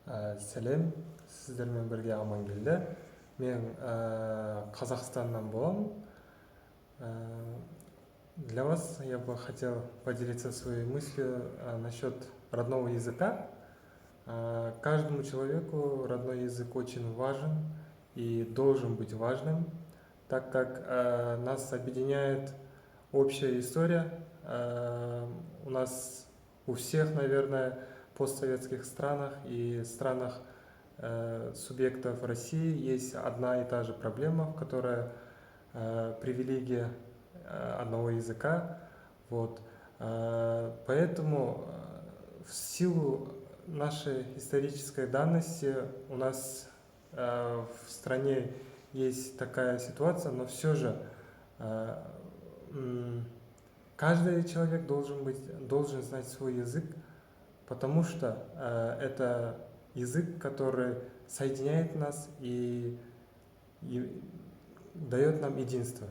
Сәлем, сіздермен бірге Амангелді. Мен Қазақстаннан боламын. Для вас я бы хотел поделиться своей мыслью насчет родного языка. Каждому человеку родной язык очень важен и должен быть важным, так как нас объединяет общая история. У нас у всех, наверное, постсоветских странах и странах субъектов России есть одна и та же проблема, которая привилегия одного языка. Вот. Поэтому в силу нашей исторической данности у нас в стране есть такая ситуация, но все же каждый человек должен знать свой язык, потому что это язык, который соединяет нас и дает нам единство.